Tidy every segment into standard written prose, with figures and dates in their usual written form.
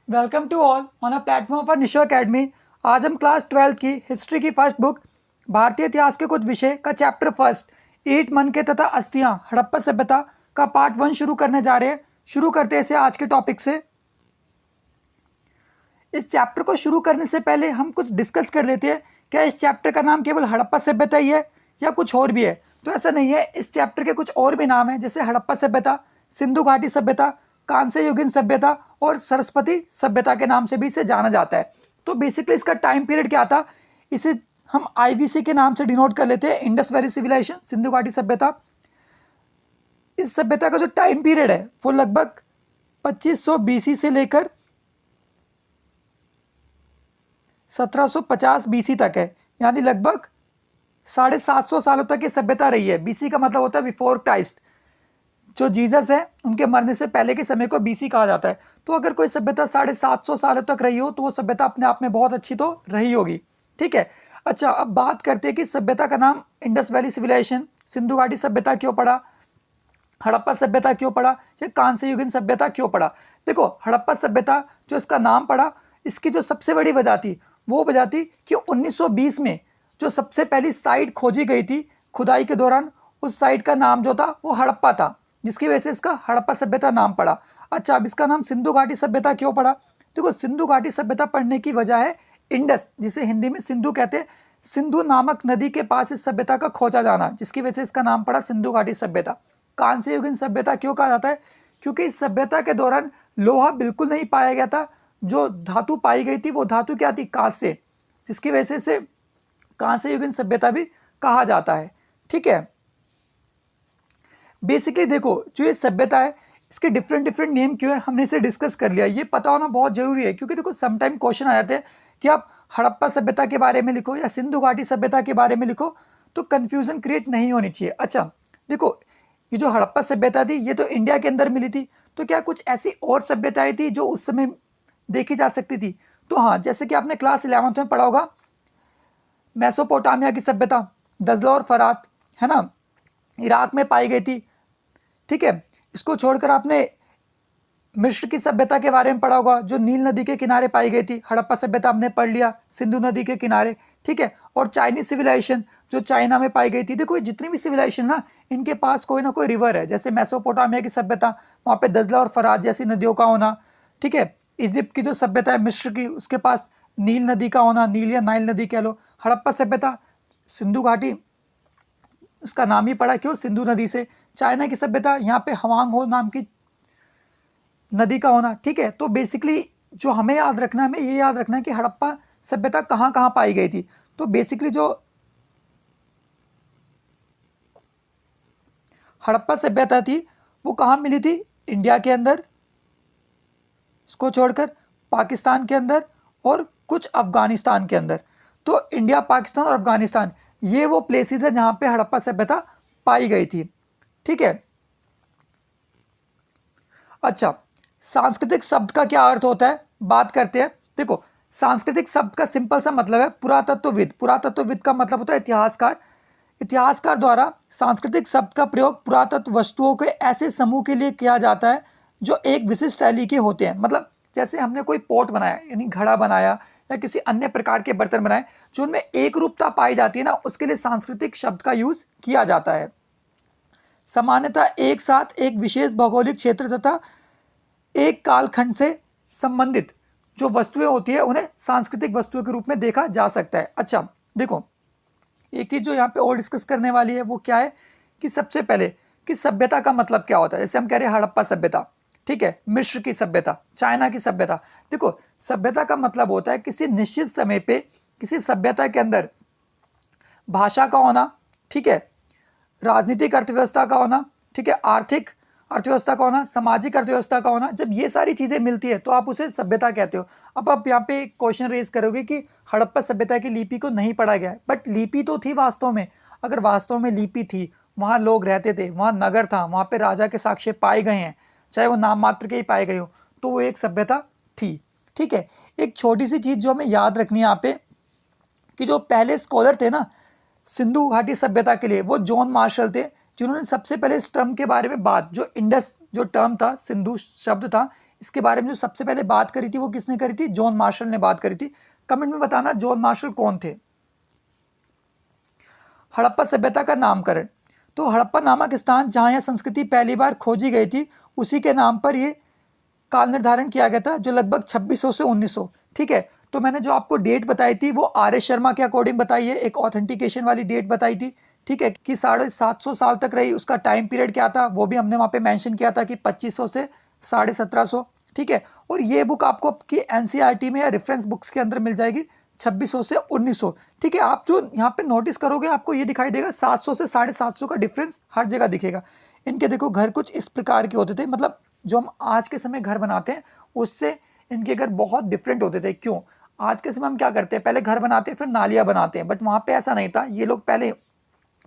Welcome to all on a platform for Nisho Academy. आज हम class 12 की हिस्ट्री की फर्स्ट बुक भारतीय इतिहास के कुछ विषय का चैप्टर फर्स्ट ईंट मनके तथा अस्थियां हड़प्पा सभ्यता का पार्ट 1 शुरू करने जा रहे हैं। शुरू करते हैं इसे आज के टॉपिक से। इस चैप्टर को शुरू करने से पहले हम कुछ डिस्कस कर लेते हैं। क्या इस चैप्टर का नाम केवल हड़प्पा सभ्यता ही है या कुछ और भी है? तो ऐसा नहीं है, इस चैप्टर के कुछ और भी नाम हैं, जैसे हड़प्पा सभ्यता, सिंधु घाटी सभ्यता, कांस्य युगीन सभ्यता और सरस्वती सभ्यता के नाम से भी इसे जाना जाता है। तो बेसिकली इसका टाइम पीरियड क्या था, इसे हम आईवीसी के नाम से डिनोट कर लेते हैं, इंडस वैली सिविलाइजेशन, सिंधु घाटी सभ्यता। इस सभ्यता का जो टाइम पीरियड है वो लगभग 2500 बीसी से लेकर 1750 बीसी तक है, यानी लगभग 750 सालों तक ये सभ्यता रही है। बीसी का मतलब होता है बिफोर क्राइस्ट। जो जीसस है उनके मरने से पहले के समय को बीसी कहा जाता है। तो अगर कोई सभ्यता 750 सालों तक रही हो तो वो सभ्यता अपने आप में बहुत अच्छी तो रही होगी। ठीक है, अच्छा अब बात करते हैं कि सभ्यता का नाम इंडस वैली सिविलाइजेशन, सिंधु घाटी सभ्यता क्यों पड़ा, हड़प्पा सभ्यता क्यों पड़ा, या कांस्य युगीन सभ्यता क्यों पड़ा। देखो, हड़प्पा सभ्यता जो इसका नाम पड़ा, इसकी जो सबसे बड़ी वजह थी वो वजह थी कि 1920 में जो सबसे पहली साइट खोजी गई थी खुदाई के दौरान, उस साइट का नाम जो था वो हड़प्पा था, जिसकी वजह से इसका हड़प्पा सभ्यता नाम पड़ा। अच्छा, अब इसका नाम सिंधु घाटी सभ्यता क्यों पड़ा? देखो, सिंधु घाटी सभ्यता पढ़ने की वजह है इंडस, जिसे हिंदी में सिंधु कहते हैं। सिंधु नामक नदी के पास इस सभ्यता का खोजा जाना, जिसकी वजह से इसका नाम पड़ा सिंधु घाटी सभ्यता। कांस्य युगीन सभ्यता क्यों कहा जाता है? क्योंकि इस सभ्यता के दौरान लोहा बिल्कुल नहीं पाया गया था। जो धातु पाई गई थी वो धातु क्या थी? कांस्य, जिसकी वजह से इसे कांस्य युगीन सभ्यता भी कहा जाता है। ठीक है, बेसिकली देखो, जो ये सभ्यता है इसके डिफरेंट नेम क्यों है, हमने इसे डिस्कस कर लिया। ये पता होना बहुत जरूरी है, क्योंकि देखो समटाइम क्वेश्चन आ जाते हैं कि आप हड़प्पा सभ्यता के बारे में लिखो या सिंधु घाटी सभ्यता के बारे में लिखो, तो कंफ्यूजन क्रिएट नहीं होनी चाहिए। अच्छा देखो, ये जो हड़प्पा सभ्यता थी ये तो इंडिया के अंदर मिली थी, तो क्या कुछ ऐसी और सभ्यताएं थी जो उस समय देखी जा सकती थी? तो हाँ, जैसे कि आपने क्लास 11th में पढ़ा होगा, मेसोपोटामिया की सभ्यता, दजला और फरात, है ना, इराक में पाई गई थी। ठीक है, इसको छोड़कर आपने मिस्र की सभ्यता के बारे में पढ़ा होगा, जो नील नदी के किनारे पाई गई थी। हड़प्पा सभ्यता हमने पढ़ लिया, सिंधु नदी के किनारे। ठीक है, और चाइनीज सिविलाइजेशन जो चाइना में पाई गई थी। देखो, जितनी भी सिविलाइजेशन ना, इनके पास कोई ना कोई रिवर है। जैसे मेसोपोटामिया की सभ्यता, वहाँ पे दजला और फरात जैसी नदियों का होना। ठीक है, इजिप्ट की जो सभ्यता है मिस्र की, उसके पास नील नदी का होना, नील या नाइल नदी कह लो। हड़प्पा सभ्यता, सिंधु घाटी, उसका नाम ही पड़ा क्यों? सिंधु नदी से। चाइना की सभ्यता, यहाँ पे हवांग हो नाम की नदी का होना। ठीक है, तो बेसिकली जो हमें याद रखना है, हमें ये याद रखना है कि हड़प्पा सभ्यता कहाँ कहाँ पाई गई थी। तो बेसिकली जो हड़प्पा सभ्यता थी वो कहाँ मिली थी? इंडिया के अंदर, इसको छोड़कर पाकिस्तान के अंदर और कुछ अफगानिस्तान के अंदर। तो इंडिया, पाकिस्तान और अफगानिस्तान, ये वो प्लेसेस है जहाँ पे हड़प्पा सभ्यता पाई गई थी। ठीक है, अच्छा सांस्कृतिक शब्द का क्या अर्थ होता है, बात करते हैं। देखो, सांस्कृतिक शब्द का सिंपल सा मतलब है पुरातत्वविद। पुरातत्वविद का मतलब होता है इतिहासकार। इतिहासकार द्वारा सांस्कृतिक शब्द का प्रयोग पुरातत्व वस्तुओं के ऐसे समूह के लिए किया जाता है जो एक विशिष्ट शैली के होते हैं। मतलब जैसे हमने कोई पॉट बनाया, यानी घड़ा बनाया, या किसी अन्य प्रकार के बर्तन बनाए जो उनमें एक रूपता पाई जाती है ना, उसके लिए सांस्कृतिक शब्द का यूज किया जाता है। सामान्यतः एक साथ एक विशेष भौगोलिक क्षेत्र तथा एक कालखंड से संबंधित जो वस्तुएं होती है उन्हें सांस्कृतिक वस्तुओं के रूप में देखा जा सकता है। अच्छा देखो, एक चीज जो यहाँ पे और डिस्कस करने वाली है वो क्या है कि सबसे पहले कि सभ्यता का मतलब क्या होता है। जैसे हम कह रहे हैं हड़प्पा सभ्यता, ठीक है, मिस्र की सभ्यता, चाइना की सभ्यता। देखो, सभ्यता का मतलब होता है किसी निश्चित समय पे किसी सभ्यता के अंदर भाषा का होना, ठीक है, राजनीतिक अर्थव्यवस्था का होना, ठीक है, आर्थिक अर्थव्यवस्था का होना, सामाजिक अर्थव्यवस्था का होना। जब ये सारी चीजें मिलती है तो आप उसे सभ्यता कहते हो। अब आप यहाँ पे क्वेश्चन रेज करोगे कि हड़प्पा सभ्यता की लिपि को नहीं पढ़ा गया है, बट लिपि तो थी वास्तव में। अगर वास्तव में लिपि थी, वहाँ लोग रहते थे, वहाँ नगर था, वहाँ पे राजा के साक्ष्य पाए गए हैं, चाहे वो नाम मात्र के ही पाए गए हो, तो वो एक सभ्यता थी। ठीक है, एक छोटी सी चीज जो हमें याद रखनी है यहाँ पे, कि जो पहले स्कॉलर थे ना सिंधु घाटी सभ्यता के लिए, वो जॉन मार्शल थे, जिन्होंने सबसे पहले इस टर्म के बारे में बात, जो इंडस जो टर्म था, सिंधु शब्द था, इसके बारे में जो सबसे पहले बात करी थी वो किसने करी थी? जॉन मार्शल ने बात करी थी। कमेंट में बताना जॉन मार्शल कौन थे। हड़प्पा सभ्यता का नामकरण, तो हड़प्पा नामक स्थान जहां यह संस्कृति पहली बार खोजी गई थी उसी के नाम पर ये काल निर्धारण किया गया था, जो लगभग 2600 से 1900। ठीक है, तो मैंने जो आपको डेट बताई थी वो आर एस शर्मा के अकॉर्डिंग बताई है, एक ऑथेंटिकेशन वाली डेट बताई थी। ठीक है, कि 750 साल तक रही, उसका टाइम पीरियड क्या था वो भी हमने वहाँ पे मेंशन किया था कि 2500 से 1750। ठीक है, और ये बुक आपको आपकी एनसीईआरटी में या रेफरेंस बुक्स के अंदर मिल जाएगी 2600 से 1900। ठीक है, आप जो यहाँ पे नोटिस करोगे आपको ये दिखाई देगा 700 से 750 का डिफरेंस हर जगह दिखेगा। इनके देखो घर कुछ इस प्रकार के होते थे, मतलब जो हम आज के समय घर बनाते हैं उससे इनके घर बहुत डिफरेंट होते थे। क्यों? आज के समय हम क्या करते हैं, पहले घर बनाते हैं फिर नालियाँ बनाते हैं, बट वहाँ पे ऐसा नहीं था। ये लोग पहले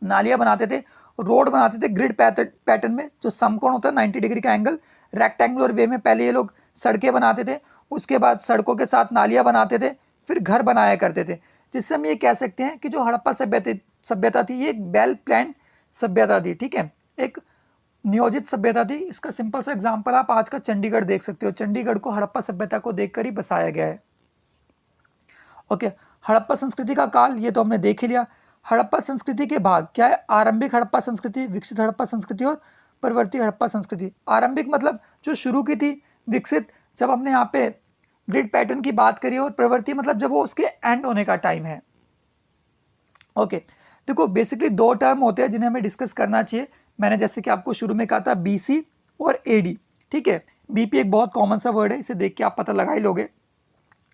नालियाँ बनाते थे, रोड बनाते थे ग्रिड पैटर्न में, जो समकोण होता है 90 डिग्री का एंगल, रेक्टेंगुलर वे में पहले ये लोग सड़कें बनाते थे, उसके बाद सड़कों के साथ नालियाँ बनाते थे, फिर घर बनाया करते थे। जिससे हम ये कह सकते हैं कि जो हड़प्पा सभ्यता थी ये एक वेल प्लान सभ्यता थी। ठीक है, एक नियोजित सभ्यता थी। इसका सिंपल सा एग्जांपल आप आज का चंडीगढ़ देख सकते हो। चंडीगढ़ को हड़प्पा सभ्यता को देखकर ही बसाया गया है। ओके, हड़प्पा संस्कृति का काल ये तो हमने देख ही लिया। हड़प्पा संस्कृति के भाग क्या है? आरंभिक हड़प्पा संस्कृति, विकसित हड़प्पा संस्कृति और परवर्ती हड़प्पा संस्कृति। आरंभिक मतलब जो शुरू की थी, विकसित जब हमने यहाँ पे ग्रिड पैटर्न की बात करी, और प्रवृत्ति मतलब जब वो उसके एंड होने का टाइम है। ओके, देखो बेसिकली दो टर्म होते हैं जिन्हें हमें डिस्कस करना चाहिए। मैंने जैसे कि आपको शुरू में कहा था बीसी और एडी। ठीक है, बीपी एक बहुत कॉमन सा वर्ड है, इसे देख के आप पता लगा ही लोगे।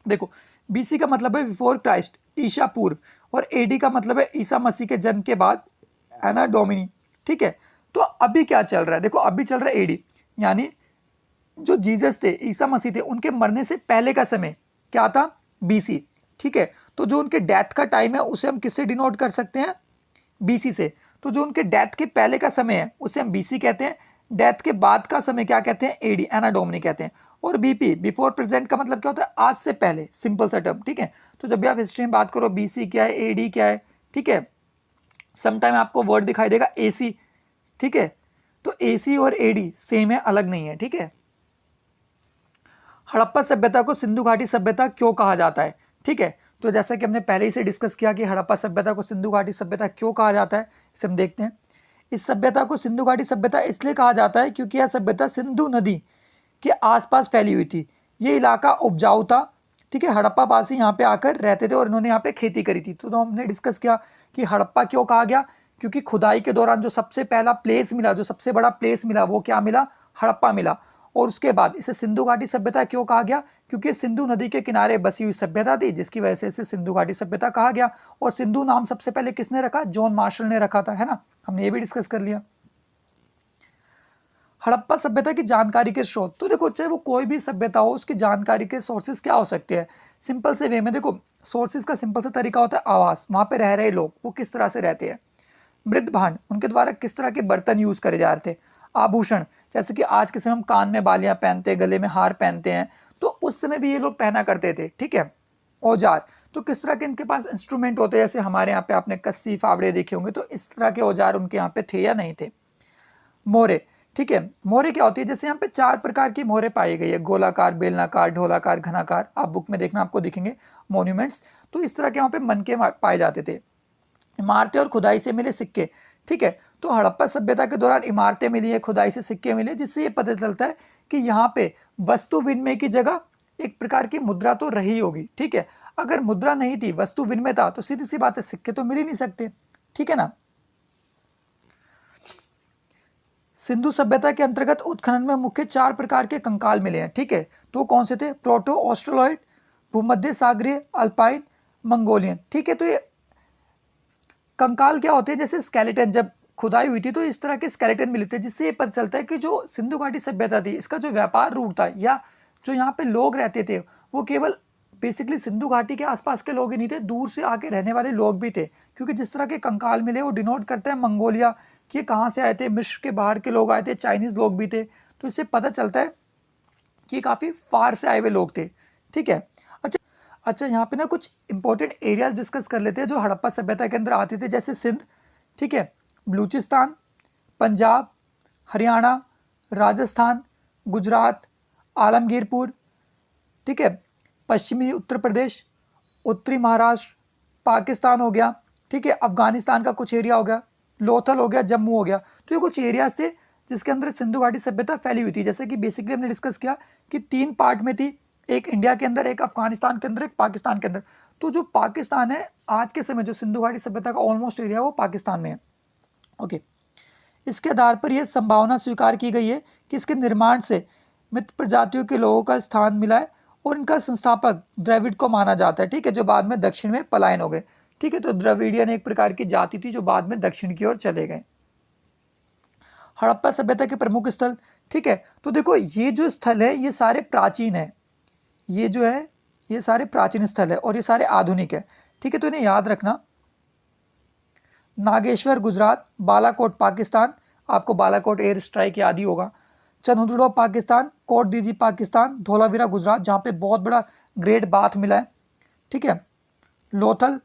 देखो बीसी का मतलब है बिफोर क्राइस्ट, ईसा पूर्व, और एडी का मतलब है ईसा मसीह के जन्म के बाद, एना डोमिनी। ठीक है, तो अभी क्या चल रहा है? देखो अभी चल रहा है एडी, यानी जो जीसस थे, ईसा मसीह थे, उनके मरने से पहले का समय क्या था? बीसी। ठीक है, तो जो उनके डेथ का टाइम है उसे हम किससे डिनोट कर सकते हैं? बीसी से। तो जो उनके डेथ के पहले का समय है उसे हम बीसी कहते हैं, डेथ के बाद का समय क्या कहते हैं? एडी, एना डोमिनी कहते हैं। और बीपी बिफोर प्रेजेंट का मतलब क्या होता है? आज से पहले, सिंपल सा टर्म। ठीक है, तो जब भी आप हिस्ट्री में बात करो बीसी क्या है, एडी क्या है, ठीक है, समटाइम आपको वर्ड दिखाई देगा एसी। ठीक है, तो एसी और एडी सेम है, अलग नहीं है। ठीक है, हड़प्पा सभ्यता को सिंधु घाटी सभ्यता क्यों कहा जाता है? ठीक है, तो जैसा कि हमने पहले ही से डिस्कस किया कि हड़प्पा सभ्यता को सिंधु घाटी सभ्यता क्यों कहा जाता है, इसे हम देखते हैं। इस सभ्यता को सिंधु घाटी सभ्यता इसलिए कहा जाता है क्योंकि यह सभ्यता सिंधु नदी के आसपास फैली हुई थी। ये इलाका उपजाऊ था। ठीक है, हड़प्पा वासी यहाँ पे आकर रहते थे और इन्होंने यहाँ पे खेती करी थी। तो हमने डिस्कस किया कि हड़प्पा क्यों कहा गया, क्योंकि खुदाई के दौरान जो सबसे पहला प्लेस मिला, जो सबसे बड़ा प्लेस मिला, वो क्या मिला? हड़प्पा मिला। और उसके बाद इसे सिंधु घाटी सभ्यता क्यों कहा गया? क्योंकि सिंधु नदी के किनारे बसी हुई सभ्यता थी, जिसकी वजह से इसे सिंधु घाटी सभ्यता कहा गया। और सिंधु नाम सबसे पहले किसने रखा? जॉन मार्शल ने रखा था, है ना, हमने ये भी डिस्कस कर लिया। हड़प्पा सभ्यता की जानकारी के स्रोत, तो देखो चाहे वो कोई भी सभ्यता हो, उसकी जानकारी के सोर्सेज क्या हो सकते हैं? सिंपल से वे में देखो, सोर्सेज का सिंपल सा तरीका होता है आवास, वहाँ पे रह रहे लोग वो किस तरह से रहते हैं। मृत भांड, उनके द्वारा किस तरह के बर्तन यूज करे जा रहे थे। आभूषण, जैसे कि आज के समय हम कान में बालियां पहनते हैं, गले में हार पहनते हैं, तो उस समय भी ये लोग पहना करते थे। ठीक है, औजार, तो किस तरह के इनके पास इंस्ट्रूमेंट होते हैं, जैसे हमारे यहाँ पे आपने कस्सी फावड़े देखे होंगे, तो इस तरह के औजार उनके यहाँ पे थे या नहीं थे। मोहरे, ठीक है, मोहरे क्या होती है? जैसे यहाँ पे 4 प्रकार की मोहरे पाई गई है, गोलाकार, बेलनाकार, ढोलाकार, घनाकार। आप बुक में देखना आपको दिखेंगे मॉन्यूमेंट्स। तो इस तरह के वहाँ पे मनके पाए जाते थे। इमारतें और खुदाई से मिले सिक्के। ठीक है, तो हड़प्पा सभ्यता के दौरान इमारतें मिली है, खुदाई से सिक्के मिले, जिससे ये पता चलता है कि यहाँ पे वस्तु विनिमय की जगह एक प्रकार की मुद्रा तो रही होगी। ठीक है, अगर मुद्रा नहीं थी, वस्तु विनिमय था, तो सीधी सी बात है सिक्के तो मिल ही नहीं सकते। ठीक है ना। सिंधु सभ्यता के अंतर्गत उत्खनन में मुख्य 4 प्रकार के कंकाल मिले हैं। ठीक है, तो कौन से थे? प्रोटो ऑस्ट्रेलॉइड, भूमध्य सागरीय, अल्पाइन, मंगोलियन। ठीक है, तो ये कंकाल क्या होते हैं? जैसे स्केलेटन, जब खुदाई हुई थी तो इस तरह के स्केलेटन मिले थे, जिससे ये पता चलता है कि जो सिंधु घाटी सभ्यता थी, इसका जो व्यापार रूट था या जो यहाँ पे लोग रहते थे, वो केवल बेसिकली सिंधु घाटी के आसपास के लोग ही नहीं थे, दूर से आके रहने वाले लोग भी थे। क्योंकि जिस तरह के कंकाल मिले वो डिनोट करते हैं मंगोलिया, कि ये कहाँ से आए थे, मिस्र के बाहर के लोग आए थे, चाइनीज लोग भी थे। तो इससे पता चलता है कि काफ़ी फार से आए हुए लोग थे। ठीक है, अच्छा यहाँ पे ना कुछ इंपॉर्टेंट एरियाज डिस्कस कर लेते हैं जो हड़प्पा सभ्यता के अंदर आते थे, जैसे सिंध, ठीक है, बलूचिस्तान, पंजाब, हरियाणा, राजस्थान, गुजरात, आलमगीरपुर, ठीक है, पश्चिमी उत्तर प्रदेश, उत्तरी महाराष्ट्र, पाकिस्तान हो गया, ठीक है, अफगानिस्तान का कुछ एरिया हो गया, लोथल हो गया, जम्मू हो गया। तो ये कुछ एरियाज थे जिसके अंदर सिंधु घाटी सभ्यता फैली हुई थी। जैसे कि बेसिकली हमने डिस्कस किया कि 3 पार्ट में थी, एक इंडिया के अंदर, एक अफगानिस्तान के अंदर, एक पाकिस्तान के अंदर। तो जो पाकिस्तान है आज के समय, जो सिंधु घाटी सभ्यता का ऑलमोस्ट एरिया है वो पाकिस्तान में है। ओके, इसके आधार पर यह संभावना स्वीकार की गई है कि इसके निर्माण से मित्र प्रजातियों के लोगों का स्थान मिला है और इनका संस्थापक द्रविड़ को माना जाता है, ठीक है, जो बाद में दक्षिण में पलायन हो गए, ठीक है। तो द्रविडियन एक प्रकार की जाति थी जो बाद में दक्षिण की ओर चले गए। हड़प्पा सभ्यता के प्रमुख स्थल, ठीक है। तो देखो ये जो स्थल है ये सारे प्राचीन है, ये जो है ये सारे प्राचीन स्थल है और ये सारे आधुनिक है, ठीक है। तो इन्हें याद रखना। नागेश्वर गुजरात, बालाकोट पाकिस्तान, आपको बालाकोट एयर स्ट्राइक याद ही होगा। चंदुड़ो पाकिस्तान, कोट दीजी पाकिस्तान, धोलावीरा गुजरात जहाँ पे बहुत बड़ा ग्रेट बाथ मिला है, ठीक है। लोथल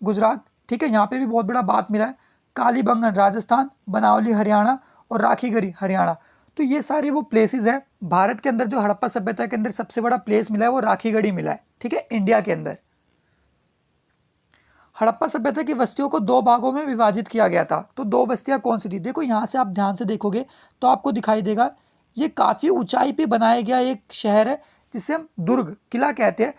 गुजरात, ठीक है, यहाँ पे भी बहुत बड़ा बाथ मिला है। कालीबंगन राजस्थान, बनावली हरियाणा और राखीगढ़ी हरियाणा। तो ये सारे वो प्लेसेस हैं भारत के अंदर। जो हड़प्पा सभ्यता के अंदर सबसे बड़ा प्लेस मिला है वो राखीगढ़ी मिला है, ठीक है, इंडिया के अंदर। हड़प्पा सभ्यता की बस्तियों को 2 भागों में विभाजित किया गया था। तो 2 बस्तियां कौन सी थी? देखो यहाँ से आप ध्यान से देखोगे तो आपको दिखाई देगा ये काफ़ी ऊंचाई पे बनाया गया एक शहर है जिसे हम दुर्ग किला कहते हैं,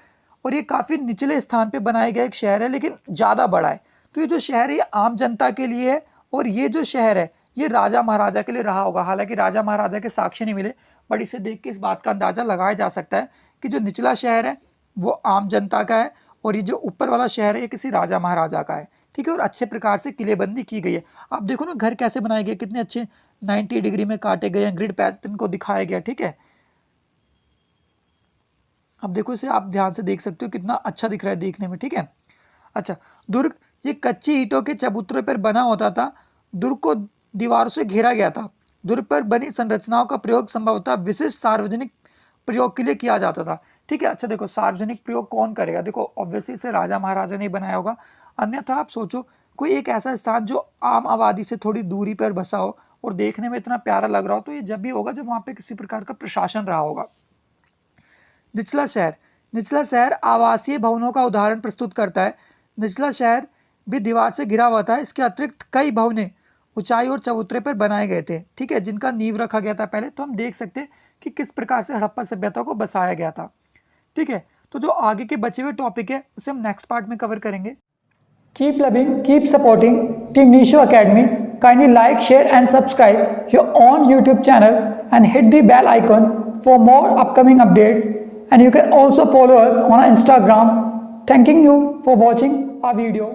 और ये काफ़ी निचले स्थान पे बनाया गया एक शहर है लेकिन ज़्यादा बड़ा है। तो ये जो शहर है ये आम जनता के लिए है, और ये जो शहर है ये राजा महाराजा के लिए रहा होगा। हालांकि राजा महाराजा के साक्ष्य नहीं मिले, बट इसे देख के इस बात का अंदाजा लगाया जा सकता है कि जो निचला शहर है वो आम जनता का है और ये जो ऊपर वाला शहर है ये किसी राजा महाराजा का है, ठीक है। और अच्छे प्रकार से किलेबंदी की गई है। आप देखो ना घर कैसे बनाए गए, कितने अच्छे 90 डिग्री में काटे गए हैं, ग्रिड पैटर्न को दिखाया गया, ठीक है। अब देखो इसे आप ध्यान से देख सकते हो कितना अच्छा दिख रहा है देखने में, ठीक है। अच्छा, दुर्ग ये कच्ची ईंटों के चबूतरे पर बना होता था। दुर्ग को दीवारों से घेरा गया था। दुर्ग पर बनी संरचनाओं का प्रयोग संभवतः विशिष्ट सार्वजनिक प्रयोग के लिए किया जाता था, ठीक है। अच्छा देखो सार्वजनिक प्रयोग कौन करेगा? देखो ऑब्वियसली इसे राजा महाराजा ने बनाया होगा, अन्यथा आप सोचो कोई एक ऐसा स्थान जो आम आबादी से थोड़ी दूरी पर बसा हो और देखने में इतना प्यारा लग रहा हो, तो ये जब भी होगा जब वहाँ पे किसी प्रकार का प्रशासन रहा होगा। निचला शहर, निचला शहर आवासीय भवनों का उदाहरण प्रस्तुत करता है। निचला शहर भी दीवार से घिरा हुआ था। इसके अतिरिक्त कई भवनें ऊंचाई और चबूतरे पर बनाए गए थे, ठीक है, जिनका नींव रखा गया था पहले। तो हम देख सकते हैं कि किस प्रकार से हड़प्पा सभ्यता को बसाया गया था, ठीक है। तो जो आगे के बचे हुए टॉपिक है उसे हम नेक्स्ट पार्ट में कवर करेंगे। Keep loving, keep supporting team Nisho Academy. Kindly like, share and subscribe your on YouTube channel and hit the bell icon for more upcoming updates, and you can also follow us on Instagram. Thanking you for watching our video.